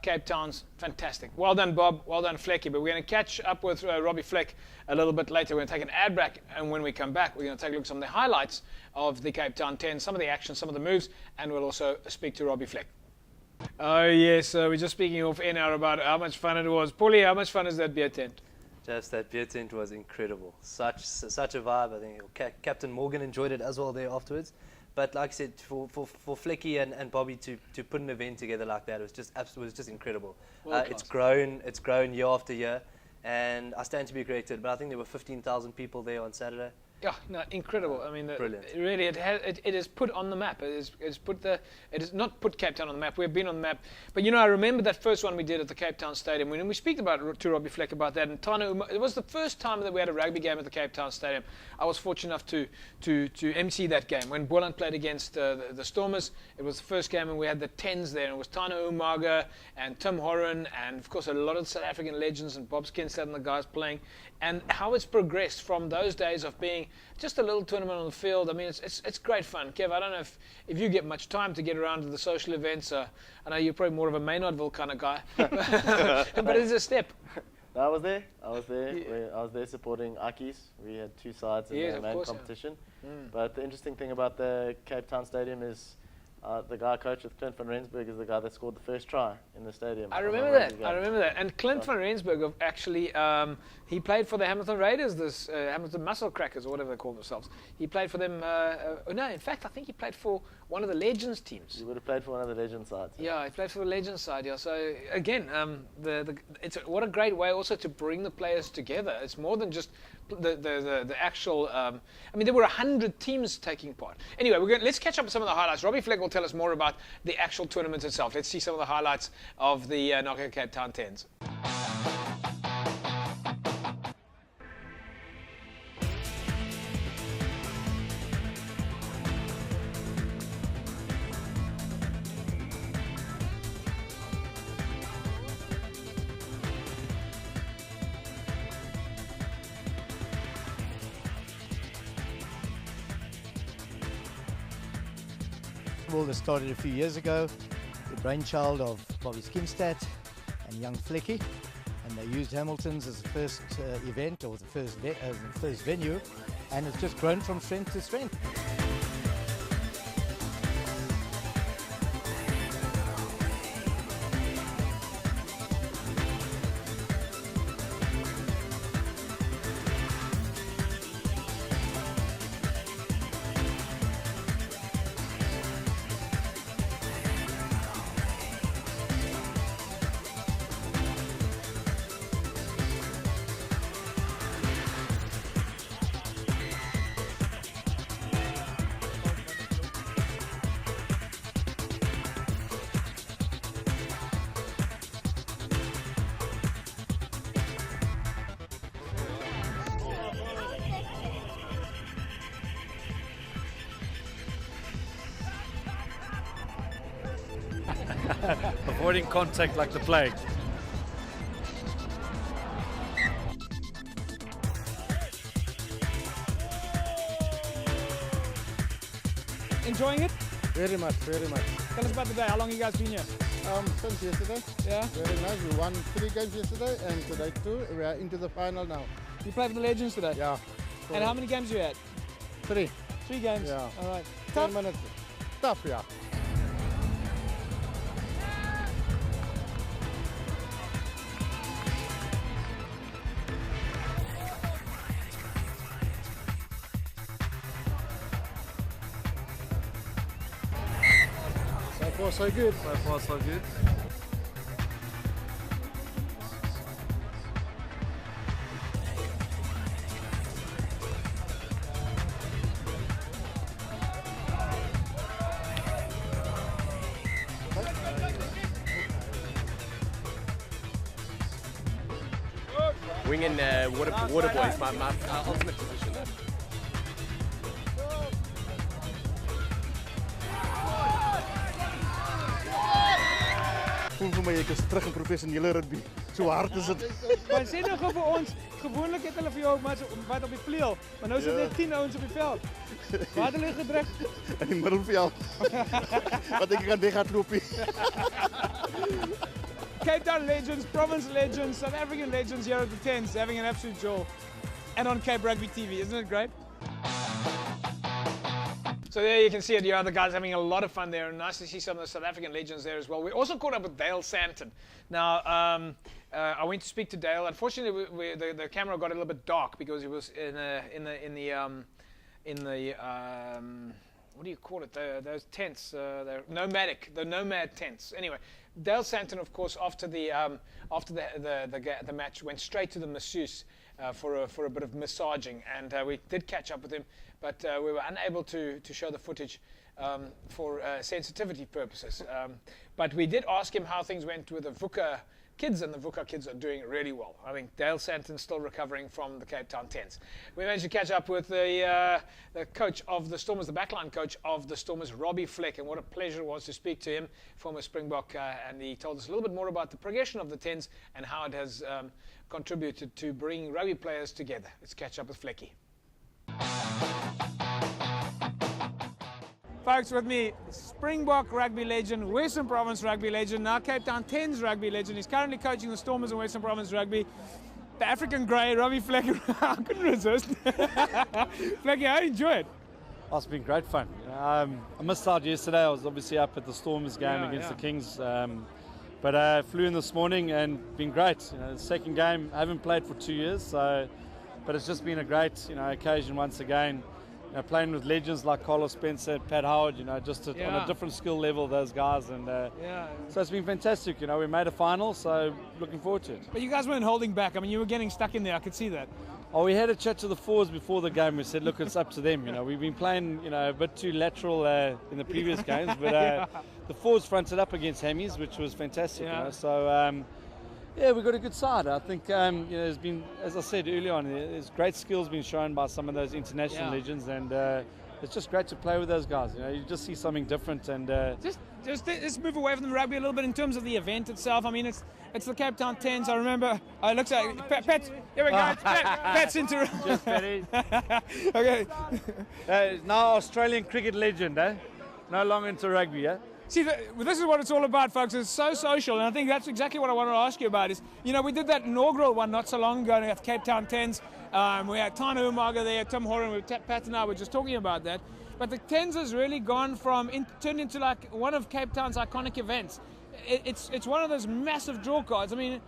Cape Town's fantastic. Well done, Bob. Well done, Flecky. But we're going to catch up with Robbie Fleck a little bit later. We're going to take an ad break, and when we come back, we're going to take a look at some of the highlights of the Cape Town 10, some of the action, some of the moves, and we'll also speak to Robbie Fleck. Oh, yes. We're just speaking off air now about how much fun it was. Paulie, how much fun is that beer tent? Just that beer tent was incredible. Such a vibe. I think Captain Morgan enjoyed it as well there afterwards. But like I said, for Flecky and Bobby to put an event together like that, it was just incredible. It's grown year after year, and I stand to be corrected, but I think there were 15,000 people there on Saturday. Yeah, no, incredible. I mean, Brilliant. Really, it is put on the map. It is not put Cape Town on the map. We've been on the map, but you know, I remember that first one we did at the Cape Town Stadium. When we speak to Robbie Fleck about that, and it was the first time that we had a rugby game at the Cape Town Stadium. I was fortunate enough to MC that game when Boland played against the Stormers. It was the first game, and we had the Tens there, and it was Tano Umaga and Tim Horan, and of course a lot of South African legends and Bob Skinstad and the guys playing. And how it's progressed from those days of being just a little tournament on the field. I mean, it's great fun. Kev, I don't know if you get much time to get around to the social events. I know you're probably more of a Maynardville kind of guy, but it's a step. No, I was there. I was there supporting Aki's. We had two sides in the main competition. Yeah. But the interesting thing about the Cape Town Stadium is the guy I coached with, Clint van Rensburg, is the guy that scored the first try in the stadium. I remember that. And Clint van Rensburg, actually, he played for the Hamilton Raiders, Hamilton Muscle Crackers, or whatever they call themselves. He played for them. No, in fact, I think he played for one of the Legends teams. He would have played for one of the Legends sides. Yeah, he played for the Legends side. Yeah. So again, what a great way also to bring the players together. It's more than just the actual. I mean, there were 100 teams taking part. Anyway, let's catch up with some of the highlights. Robbie Fleck will tell us more about the actual tournament itself. Let's see some of the highlights of the Nokia Cape Town 10s. That started a few years ago, the brainchild of Bobby Skinstad and young Flecky, and they used Hamilton's as the first event, or the first venue, and it's just grown from strength to strength. Avoiding contact like the plague. Enjoying it? Very much, very much. Tell us about the day. How long have you guys been here? Since yesterday. Yeah? Very nice. We won 3 games yesterday and today 2. We are into the final now. You played for the Legends today? Yeah. And how many games you had? 3. 3 games? Yeah. All right. 10 minutes. Tough, yeah. So far, so good. So far, so good. Wing and water boy is my ultimate position there. Voel vir my ek is terug in professionele rugby. So hard is dit. Maar sê nou gou vir ons, gewoonlik het hulle vir jou wat op die vleuel, maar nou is dit net 10 ouens op die veld. Waar het hulle gedruk? In die middelveld. Wat ek kan weghardloop. Cape Town legends, province legends, South African legends here at the Tens, having an absolute joy. And on Cape Rugby TV, isn't it great? So there you can see it, you are the guys having a lot of fun there, and nice to see some of the South African legends there as well. We also caught up with Dale Santon. Now, I went to speak to Dale. Unfortunately, the camera got a little bit dark because he was in the what do you call it? Those tents, the nomad tents. Anyway, Dale Santon, of course, after the match, went straight to the masseuse for a bit of massaging, and we did catch up with him, but we were unable to show the footage for sensitivity purposes. But we did ask him how things went with the VUCA kids, and the VUCA kids are doing really well. I think Dale Santon's still recovering from the Cape Town Tens. We managed to catch up with the coach of the Stormers, the backline coach of the Stormers, Robbie Fleck, and what a pleasure it was to speak to him, former Springbok, and he told us a little bit more about the progression of the Tens and how it has contributed to bringing rugby players together. Let's catch up with Flecky. Folks, with me, Springbok rugby legend, Western Province rugby legend, now Cape Town Tens rugby legend. He's currently coaching the Stormers in Western Province rugby. The African grey, Robbie Fleck. I couldn't resist. Flecky, how did you enjoy it? Oh, it's been great fun. I missed out yesterday. I was obviously up at the Stormers game against the Kings. But flew in this morning and been great. The second game, I haven't played for 2 years, but it's just been a great occasion once again. Playing with legends like Carlos Spencer, Pat Howard, just on a different skill level, those guys, and so it's been fantastic. We made a final, so looking forward to it. But you guys weren't holding back. I mean, you were getting stuck in there. I could see that. Oh, we had a chat to the forwards before the game. We said, look, it's up to them. We've been playing, a bit too lateral in the previous games, but the forwards fronted up against Hammies, which was fantastic. So. Yeah, we've got a good side. I think there's been, as I said earlier on, there's great skills being shown by some of those international legends, and it's just great to play with those guys. You just see something different, and just move away from the rugby a little bit in terms of the event itself. I mean, it's the Cape Town Tens. I remember. It looks like Pat. Here we go. Pat's into. Just Patty. Okay. Now Australian cricket legend, no longer into rugby, See, this is what it's all about, folks. It's so social, and I think that's exactly what I wanted to ask you about. Is we did that inaugural one not so long ago at Cape Town Tens. We had Tana Umaga there, Tim Horan, Pat and I were just talking about that. But the Tens has really gone turned into like one of Cape Town's iconic events. It's one of those massive draw cards. I mean,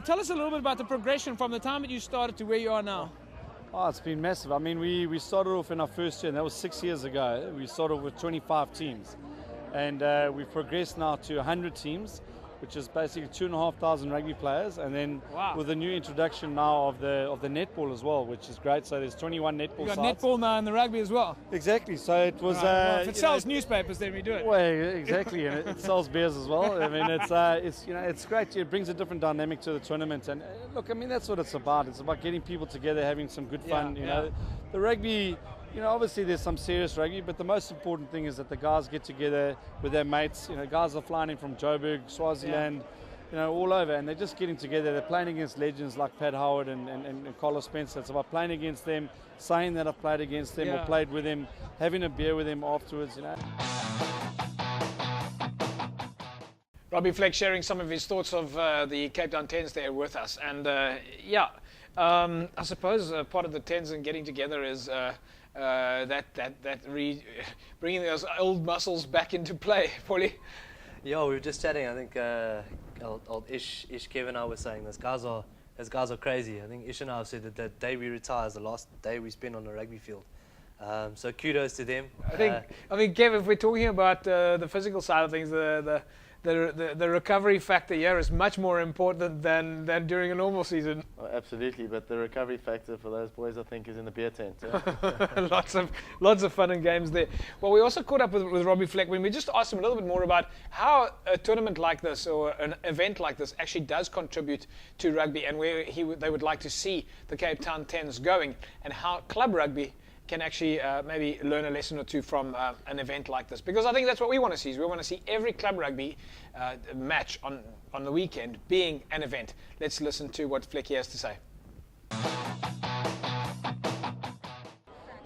tell us a little bit about the progression from the time that you started to where you are now. Oh, it's been massive. I mean, we started off in our first year, and that was 6 years ago. We started with 25 teams. And we've progressed now to 100 teams, which is basically 2,500 rugby players, and then with the new introduction now of the netball as well, which is great. So there's 21 netball. You got sides. Netball now in the rugby as well. Exactly. So it was. Well, if it sells newspapers, then we do it. Well, exactly, and it sells beers as well. I mean, it's great. It brings a different dynamic to the tournament, and look, I mean, that's what it's about. It's about getting people together, having some good fun. The rugby. Obviously there's some serious rugby, but the most important thing is that the guys get together with their mates. Guys are flying in from Joburg, Swaziland, all over, and they're just getting together. They're playing against legends like Pat Howard and Carlos Spencer. It's about playing against them, saying that I've played against them or played with them, having a beer with them afterwards. Robbie Fleck sharing some of his thoughts of the Cape Town Tens there with us, and I suppose part of the Tens and getting together is bringing those old muscles back into play, Paulie. Yeah, we were just chatting. I think old Ish Kevin and I were saying those guys are crazy. I think Ish and I have said that the day we retire is the last day we spend on a rugby field. So kudos to them. I think Kev, if we're talking about the physical side of things, the the recovery factor here is much more important than during a normal season. Oh, absolutely, but the recovery factor for those boys, I think, is in the beer tent. Yeah? lots of fun and games there. Well, we also caught up with Robbie Fleck when we just asked him a little bit more about how a tournament like this or an event like this actually does contribute to rugby, and where they would like to see the Cape Town Tens going, and how club rugby can actually maybe learn a lesson or two from an event like this. Because I think that's what we want to see. Is we want to see every club rugby match on the weekend being an event. Let's listen to what Flecky has to say.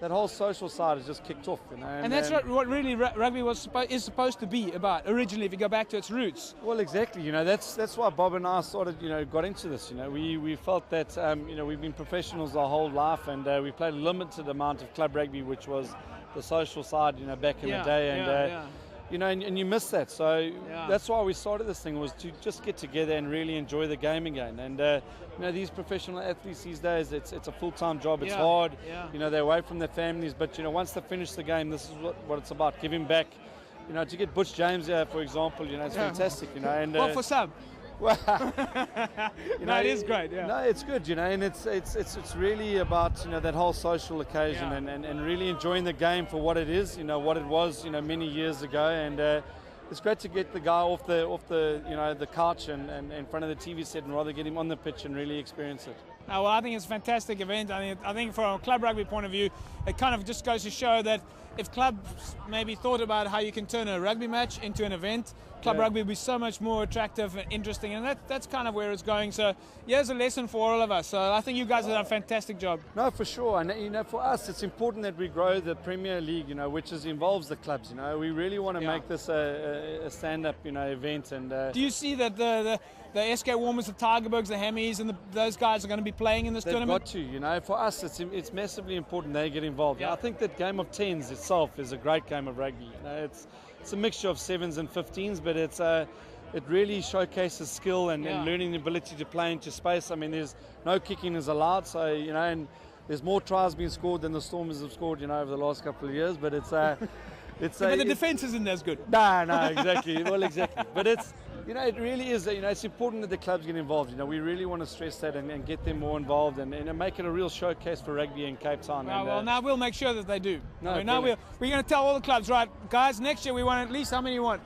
That whole social side has just kicked off, you know. And that's what really rugby is supposed to be about originally, if you go back to its roots. Well, exactly. You know, that's why Bob and I started, got into this. You know, we felt that, we've been professionals our whole life, and we played a limited amount of club rugby, which was the social side, back in the day, and and you miss that. So that's why we started this thing, was to just get together and really enjoy the game again. And these professional athletes these days, it's a full-time job. It's hard. They're away from their families, but once they finish the game, this is what it's about, giving back. To get Butch James here, for example, it's fantastic. And well, for some. Well, it is great. Yeah. No, it's good, and it's really about that whole social occasion and really enjoying the game for what it is, what it was, many years ago, and it's great to get the guy off the couch and in front of the TV set, and rather get him on the pitch and really experience it. Well, I think it's a fantastic event. I think from a club rugby point of view, it kind of just goes to show that if clubs maybe thought about how you can turn a rugby match into an event, club rugby would be so much more attractive and interesting, and that's kind of where it's going. So here's a lesson for all of us. So I think you guys have done a fantastic job. No, for sure. And for us, it's important that we grow the Premier League, which involves the clubs. We really want to make this a stand-up, event. And do you see that the SK Warmers, the Tigerbergs, the Hammies, and those guys are going to be playing in this tournament? They've got to. For us, it's massively important they get involved. I think that game of 10s itself is a great game of rugby. It's a mixture of 7s and 15s, but it really showcases skill and learning the ability to play into space. I mean, there's no kicking is allowed, so and there's more tries being scored than the Stormers have scored, over the last couple of years. But but the defence isn't as good. No, exactly. Well, exactly. But it really is. It's important that the clubs get involved. We really want to stress that and get them more involved and make it a real showcase for rugby in Cape Town. Now we'll make sure that they do. Now we're going to tell all the clubs, right, guys, next year we want at least, how many you want?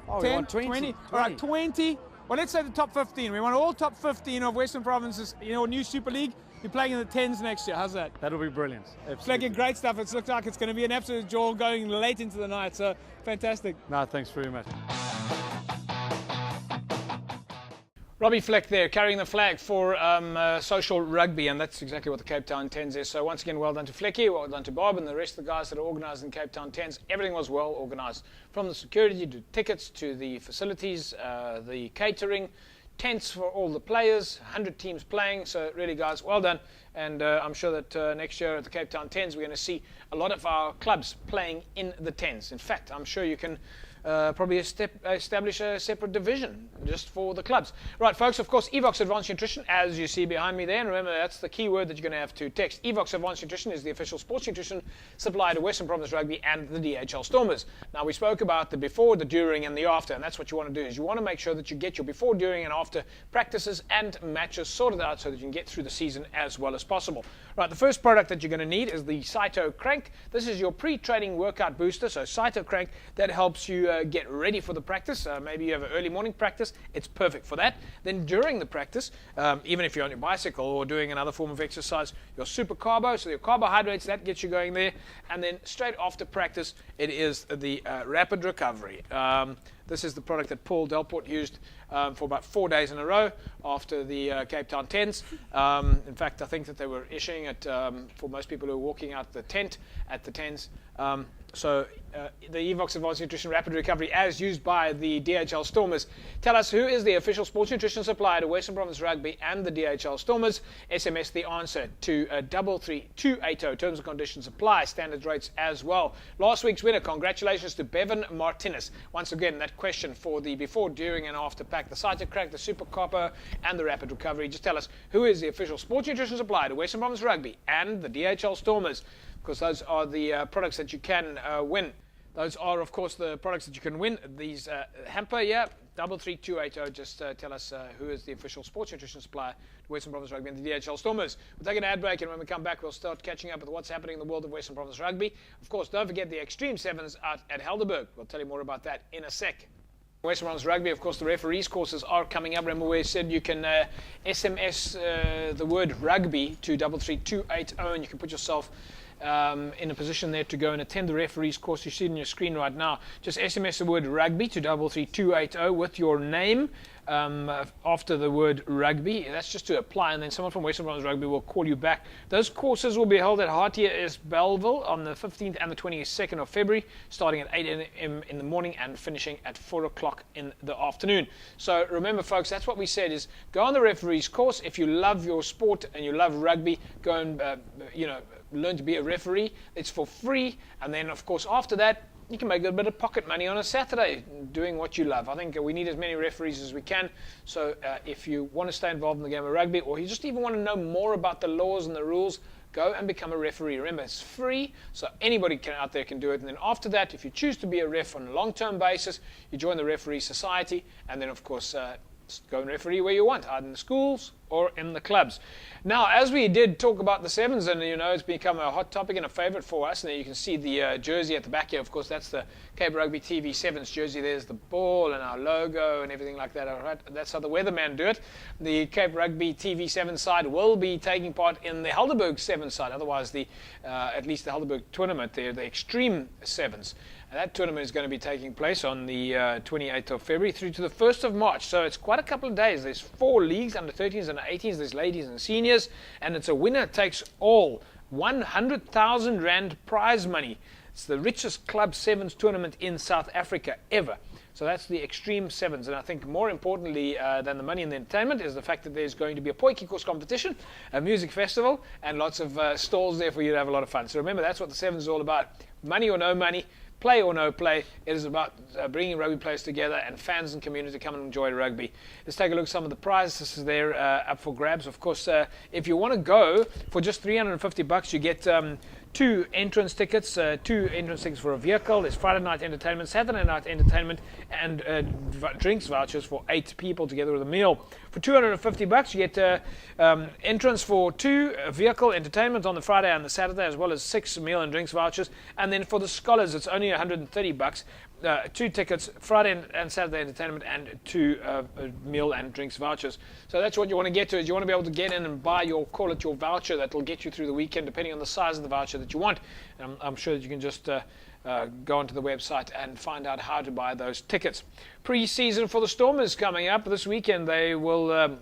10, we want 20. All right, 20. Well, let's say the top 15. We want all top 15 of Western Provinces, new Super League. You're playing in the 10s next year. How's that? That'll be brilliant. Absolutely. Great stuff. It looks like it's going to be an absolute jaw going late into the night. So fantastic. No, thanks very much. Robbie Fleck there, carrying the flag for social rugby, and that's exactly what the Cape Town Tens is. So once again, well done to Flecky, well done to Bob and the rest of the guys that are organised in Cape Town Tens. Everything was well organised, from the security to tickets to the facilities, the catering, tents for all the players, 100 teams playing. So really, guys, well done. And I'm sure that next year at the Cape Town Tens, we're going to see a lot of our clubs playing in the Tens. In fact, I'm sure you can probably establish a separate division just for the clubs. Right, folks, of course, Evox Advanced Nutrition, as you see behind me there, and remember, that's the key word that you're going to have to text. Evox Advanced Nutrition is the official sports nutrition supplier to Western Province Rugby and the DHL Stormers. Now, we spoke about the before, the during, and the after, and that's what you want to do, is you want to make sure that you get your before, during, and after practices and matches sorted out so that you can get through the season as well as possible. Right, the first product that you're going to need is the Cyto Crank. This is your pre-training workout booster, so Cyto Crank, that helps you get ready for the practice. Maybe you have an early morning practice, it's perfect for that. Then during the practice, even if you're on your bicycle or doing another form of exercise, your super carbo, so your carbohydrates, that gets you going there. And then straight after practice, it is the rapid recovery. This is the product that Paul Delport used for about 4 days in a row after the Cape Town Tens. In fact, I think that they were issuing it for most people who are walking out the tent at the Tens. So the Evox Advanced Nutrition Rapid Recovery, as used by the DHL Stormers. Tell us, who is the official sports nutrition supplier to Western Province Rugby and the DHL Stormers? SMS the answer to 33280. Terms and conditions apply. Standard rates as well. Last week's winner, congratulations to Bevan Martinez. Once again, that question for the before, during, and after pack, the Cyto Crack, the Super Copper, and the Rapid Recovery. Just tell us, who is the official sports nutrition supplier to Western Province Rugby and the DHL Stormers? Because those are the products that you can win. Those are, of course, the products that you can win. These hamper, 33280. Just tell us who is the official sports nutrition supplier to Western Province Rugby and the DHL Stormers. We'll take an ad break, and when we come back, we'll start catching up with what's happening in the world of Western Province Rugby. Of course, don't forget the Extreme Sevens out at Helderberg. We'll tell you more about that in a sec. Western Province Rugby, of course, the referees courses are coming up. Remember, we said you can SMS the word rugby to 33280, and you can put yourself in a position there to go and attend the referees course. You see it on your screen right now. Just SMS the word rugby to 33280 with your name after the word rugby. That's just to apply, and then someone from Western Province Rugby will call you back. Those courses will be held at RTS Belleville on the 15th and the 22nd of February, starting at 8 a.m. in the morning and finishing at 4 o'clock in the afternoon. So remember, folks, that's what we said is go on the referees course. If you love your sport and you love rugby, go and learn to be a referee. It's for free, and then of course after that you can make a bit of pocket money on a Saturday doing what you love. I think we need as many referees as we can. So if you want to stay involved in the game of rugby, or you just even want to know more about the laws and the rules, go and become a referee. Remember, it's free, so anybody out there can do it. And then after that, if you choose to be a ref on a long-term basis, you join the referee society, and then of course go and referee where you want, either in the schools or in the clubs. Now, as we did talk about the sevens, and it's become a hot topic and a favorite for us, and there you can see the jersey at the back here. Of course, that's the Cape Rugby TV Sevens jersey. There's the ball and our logo and everything like that. All right, that's how the weatherman do it. The Cape Rugby TV Sevens side will be taking part in the Helderberg Sevens side. Otherwise, at least the Helderberg tournament, the Extreme Sevens. And that tournament is going to be taking place on the 28th of February through to the 1st of March. So it's quite a couple of days. There's 4 leagues, under 13s and 18s. There's ladies and seniors. And it's a winner takes all 100,000 Rand prize money. It's the richest club sevens tournament in South Africa ever. So that's the Extreme Sevens. And I think more importantly than the money and the entertainment is the fact that there's going to be a potjie course competition, a music festival, and lots of stalls there for you to have a lot of fun. So remember, that's what the Sevens is all about. Money or no money, play or no play, it is about bringing rugby players together and fans and community to come and enjoy rugby. Let's take a look at some of the prizes there up for grabs. Of course, if you want to go for just $350, you get 2 entrance tickets, 2 entrance tickets for a vehicle. There's Friday night entertainment, Saturday night entertainment, and drinks vouchers for 8 people together with a meal. For $250, you get entrance for 2 vehicle entertainment on the Friday and the Saturday, as well as 6 meal and drinks vouchers. And then for the scholars, it's only $130. 2 tickets, Friday and Saturday entertainment, and 2 meal and drinks vouchers. So that's what you want to get to. Is you want to be able to get in and buy your voucher that will get you through the weekend, depending on the size of the voucher that you want. And I'm sure that you can just go onto the website and find out how to buy those tickets. Pre-season for the Stormers coming up this weekend. They will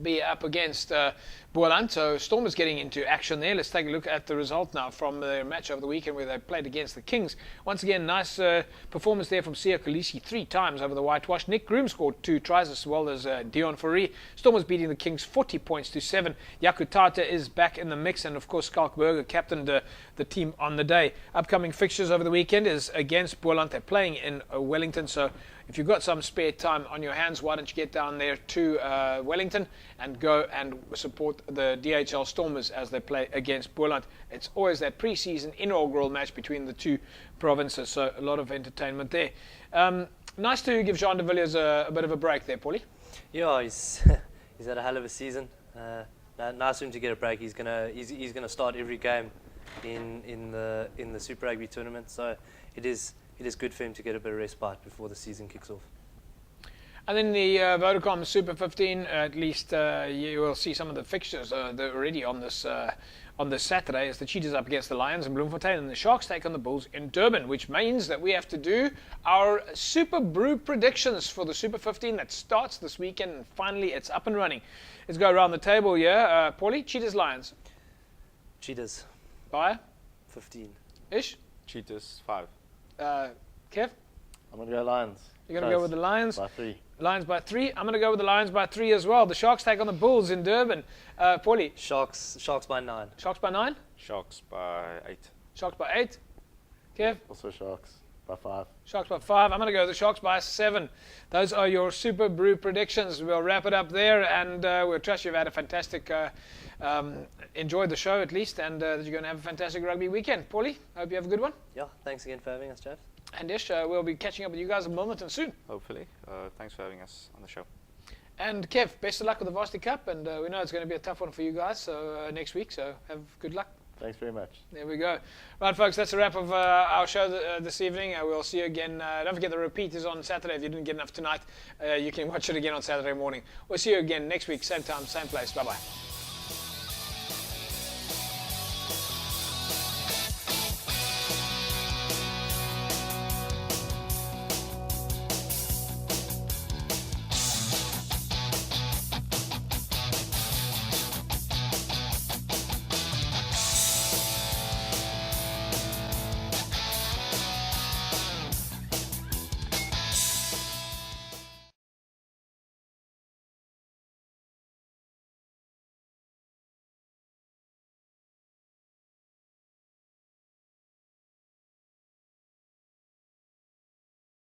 be up against Boland. So Stormers getting into action there. Let's take a look at the result now from their match over the weekend where they played against the Kings. Once again, nice performance there from Sia Kolisi 3 times over the whitewash. Nick Groom scored 2 tries as well as Dion Fourie. Stormers beating the Kings 40 points to 7. Jaco Tata is back in the mix, and of course Skalkberger captained the team on the day. Upcoming fixtures over the weekend is against Boland. They're playing in Wellington, so if you've got some spare time on your hands, why don't you get down there to Wellington and go and support the DHL Stormers as they play against Boland. It's always that pre-season inaugural match between the 2 provinces, so a lot of entertainment there. Nice to give Jean de Villiers a bit of a break there, Paulie. Yeah, he's had a hell of a season. Nice for him to get a break. He's gonna start every game in the Super Rugby tournament, so it is good for him to get a bit of respite before the season kicks off. And then the Vodacom Super 15, at least you will see some of the fixtures already on this Saturday, as the Cheetahs up against the Lions in Bloemfontein and the Sharks take on the Bulls in Durban, which means that we have to do our Super Brew predictions for the Super 15 that starts this weekend, and finally it's up and running. Let's go around the table here. Paulie, Cheetahs, Lions. Cheetahs. By? 15. Ish? Cheetahs, 5. Kev? I'm going to go Lions. You're going to go with the Lions? By 3. Lions by 3. I'm going to go with the Lions by 3 as well. The Sharks take on the Bulls in Durban. Paulie? Sharks by 9. Sharks by 9? Sharks by 8. Sharks by 8. Kev? Also Sharks by 5. Sharks by 5. I'm going to go with the Sharks by 7. Those are your Super Brew predictions. We'll wrap it up there, and we'll trust you've had a fantastic, enjoyed the show at least, and that you're going to have a fantastic rugby weekend. Paulie, hope you have a good one. Yeah, thanks again for having us, Jeff. And Ish, we'll be catching up with you guys in Wilmington soon. Hopefully. Thanks for having us on the show. And Kev, best of luck with the Varsity Cup, and we know it's going to be a tough one for you guys so next week, so have good luck. Thanks very much. There we go. Right, folks, that's a wrap of our show this evening. We'll see you again. Don't forget the repeat is on Saturday. If you didn't get enough tonight, you can watch it again on Saturday morning. We'll see you again next week, same time, same place. Bye-bye.